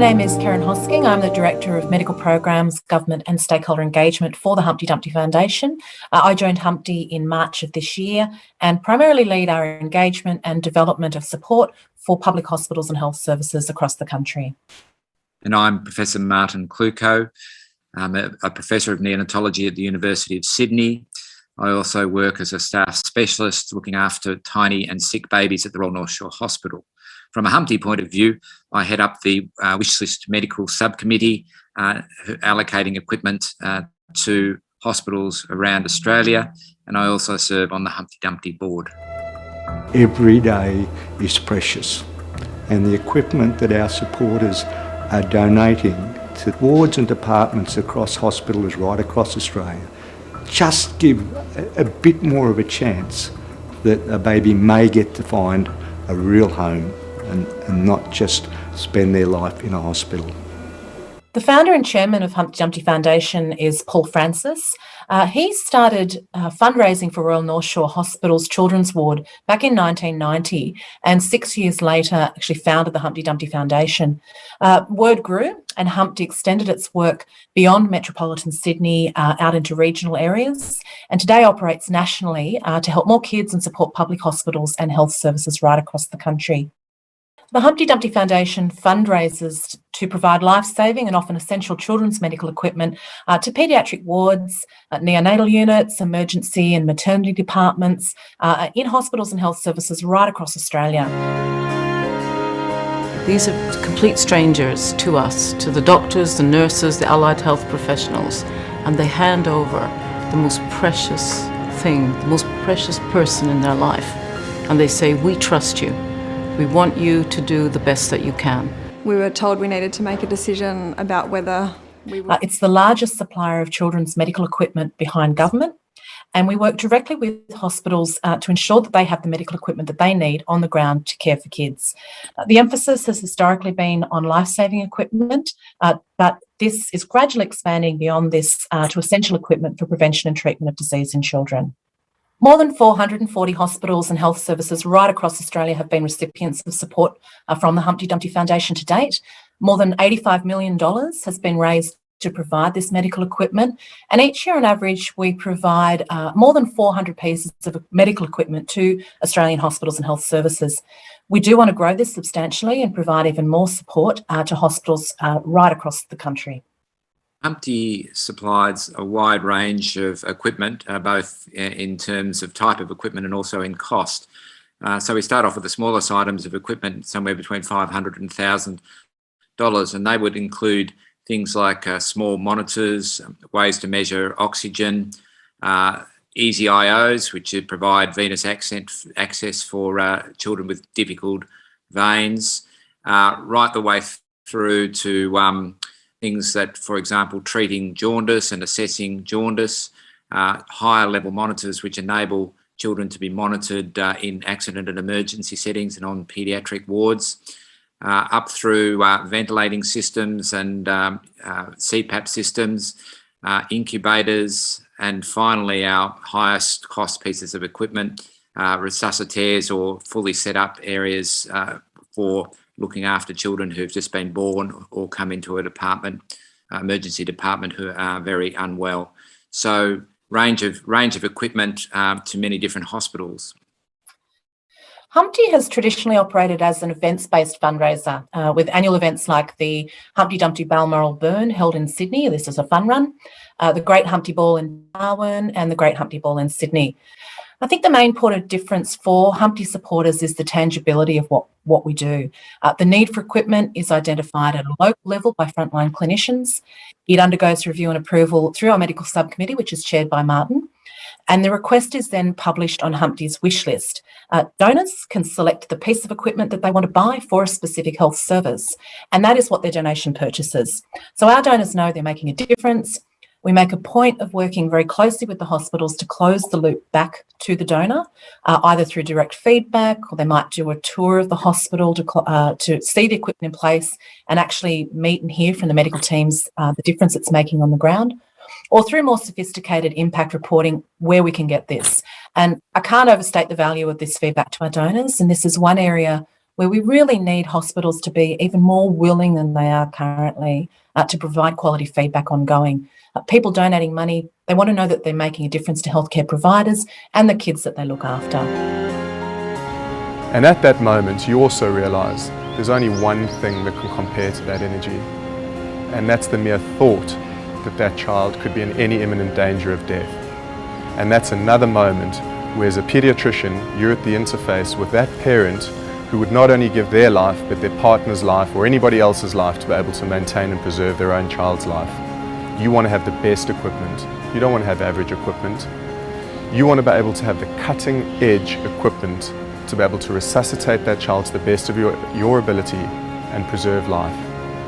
name is Karen Hosking. I'm the Director of Medical Programs, Government and Stakeholder Engagement for the Humpty Dumpty Foundation. I joined Humpty in March of this year and primarily lead our engagement and development of support for public hospitals and health services across the country. And I'm Professor Martin Kluko. I'm a Professor of Neonatology at the University of Sydney. I also work as a staff specialist looking after tiny and sick babies at the Royal North Shore Hospital. From a Humpty point of view, I head up the Wishlist Medical Subcommittee, allocating equipment to hospitals around Australia, and I also serve on the Humpty Dumpty board. Every day is precious, and the equipment that our supporters are donating to wards and departments across hospitals right across Australia just give a bit more of a chance that a baby may get to find a real home and not just spend their life in a hospital. The founder and chairman of Humpty Dumpty Foundation is Paul Francis. He started fundraising for Royal North Shore Hospital's Children's Ward back in 1990, and 6 years later actually founded the Humpty Dumpty Foundation. Word grew and Humpty extended its work beyond metropolitan Sydney out into regional areas, and today operates nationally to help more kids and support public hospitals and health services right across the country. The Humpty Dumpty Foundation fundraises to provide life-saving and often essential children's medical equipment to paediatric wards, neonatal units, emergency and maternity departments, in hospitals and health services right across Australia. These are complete strangers to us, to the doctors, the nurses, the allied health professionals, and they hand over the most precious thing, the most precious person in their life, and they say, "We trust you. We want you to do the best that you can." We were told we needed to make a decision about whether we would... It's the largest supplier of children's medical equipment behind government, and we work directly with hospitals to ensure that they have the medical equipment that they need on the ground to care for kids. The emphasis has historically been on life-saving equipment, but this is gradually expanding beyond this to essential equipment for prevention and treatment of disease in children. More than 440 hospitals and health services right across Australia have been recipients of support from the Humpty Dumpty Foundation to date. More than $85 million has been raised to provide this medical equipment, and each year on average we provide more than 400 pieces of medical equipment to Australian hospitals and health services. We do want to grow this substantially and provide even more support to hospitals right across the country. Humpty supplies a wide range of equipment, both in terms of type of equipment and also in cost. So we start off with the smallest items of equipment, somewhere between $500 and $1,000, and they would include things like small monitors, ways to measure oxygen, easy IOs, which would provide venous access for children with difficult veins, right the way through to things that, for example, treating jaundice and assessing jaundice, higher level monitors which enable children to be monitored in accident and emergency settings and on paediatric wards, up through ventilating systems and CPAP systems, incubators, and finally our highest cost pieces of equipment, resuscitators or fully set up areas for looking after children who've just been born or come into a department, emergency department, who are very unwell. So range of equipment to many different hospitals. Humpty has traditionally operated as an events-based fundraiser with annual events like the Humpty Dumpty Balmoral Burn held in Sydney. This is a fun run. The Great Humpty Ball in Darwin and the Great Humpty Ball in Sydney. I think the main point of difference for Humpty supporters is the tangibility of what we do. The need for equipment is identified at a local level by frontline clinicians. It undergoes review and approval through our medical subcommittee, which is chaired by Martin, and the request is then published on Humpty's wish list. Donors can select the piece of equipment that they want to buy for a specific health service, and that is what their donation purchases. So our donors know they're making a difference. We make a point of working very closely with the hospitals to close the loop back to the donor, either through direct feedback, or they might do a tour of the hospital to see the equipment in place and actually meet and hear from the medical teams the difference it's making on the ground, or through more sophisticated impact reporting where we can get this. And I can't overstate the value of this feedback to our donors, and this is one area where we really need hospitals to be even more willing than they are currently to provide quality feedback ongoing. People donating money, they want to know that they're making a difference to healthcare providers and the kids that they look after. And at that moment, you also realise there's only one thing that can compare to that energy, and that's the mere thought that that child could be in any imminent danger of death. And that's another moment where, as a paediatrician, you're at the interface with that parent who would not only give their life, but their partner's life or anybody else's life to be able to maintain and preserve their own child's life. You want to have the best equipment. You don't want to have average equipment. You want to be able to have the cutting edge equipment to be able to resuscitate that child to the best of your ability and preserve life.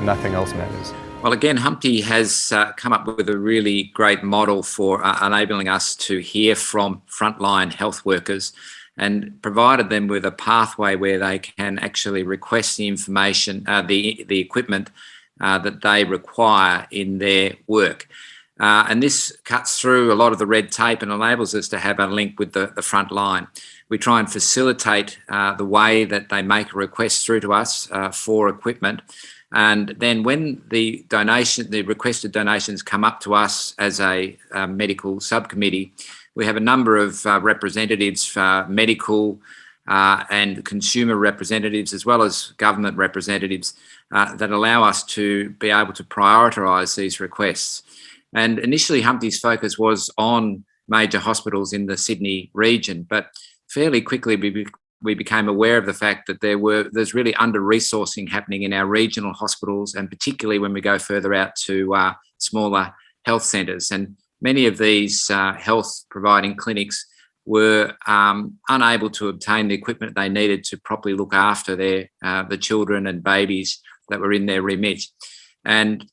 Nothing else matters. Well, again, Humpty has come up with a really great model for enabling us to hear from frontline health workers and provided them with a pathway where they can actually request the information, the equipment that they require in their work. And this cuts through a lot of the red tape and enables us to have a link with the front line. We try and facilitate the way that they make a request through to us for equipment. And then when the requested donations come up to us as a medical subcommittee, we have a number of representatives, medical and consumer representatives, as well as government representatives, that allow us to be able to prioritise these requests. And initially, Humpty's focus was on major hospitals in the Sydney region, but fairly quickly we became aware of the fact that there's really under-resourcing happening in our regional hospitals, and particularly when we go further out to smaller health centres. And many of these health providing clinics were unable to obtain the equipment they needed to properly look after the children and babies that were in their remit. And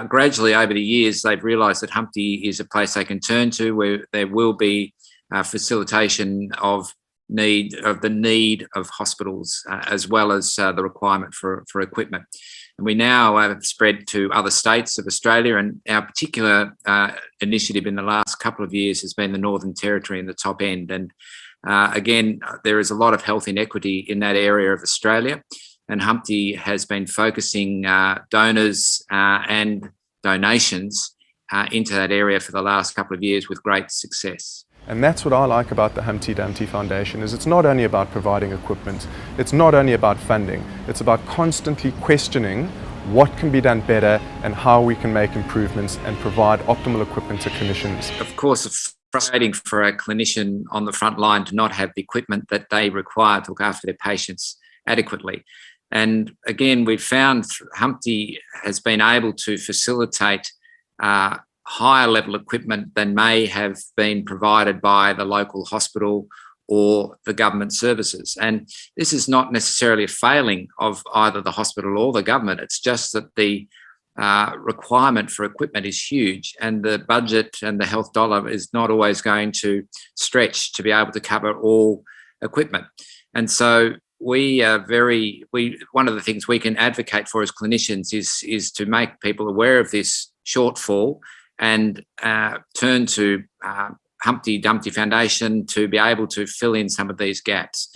gradually over the years, they've realised that Humpty is a place they can turn to, where there will be facilitation of the need of hospitals, as well as the requirement for equipment. And we now have spread to other states of Australia, and our particular initiative in the last couple of years has been the Northern Territory in the top end. And again, there is a lot of health inequity in that area of Australia, and Humpty has been focusing donors and donations into that area for the last couple of years with great success. And that's what I like about the Humpty Dumpty Foundation, is it's not only about providing equipment, it's not only about funding, it's about constantly questioning what can be done better and how we can make improvements and provide optimal equipment to clinicians. Of course, it's frustrating for a clinician on the front line to not have the equipment that they require to look after their patients adequately. And again, we've found Humpty has been able to facilitate higher level equipment than may have been provided by the local hospital or the government services. And this is not necessarily a failing of either the hospital or the government. It's just that the requirement for equipment is huge, and the budget and the health dollar is not always going to stretch to be able to cover all equipment. And so one of the things we can advocate for as clinicians is to make people aware of this shortfall and turn to Humpty Dumpty Foundation to be able to fill in some of these gaps.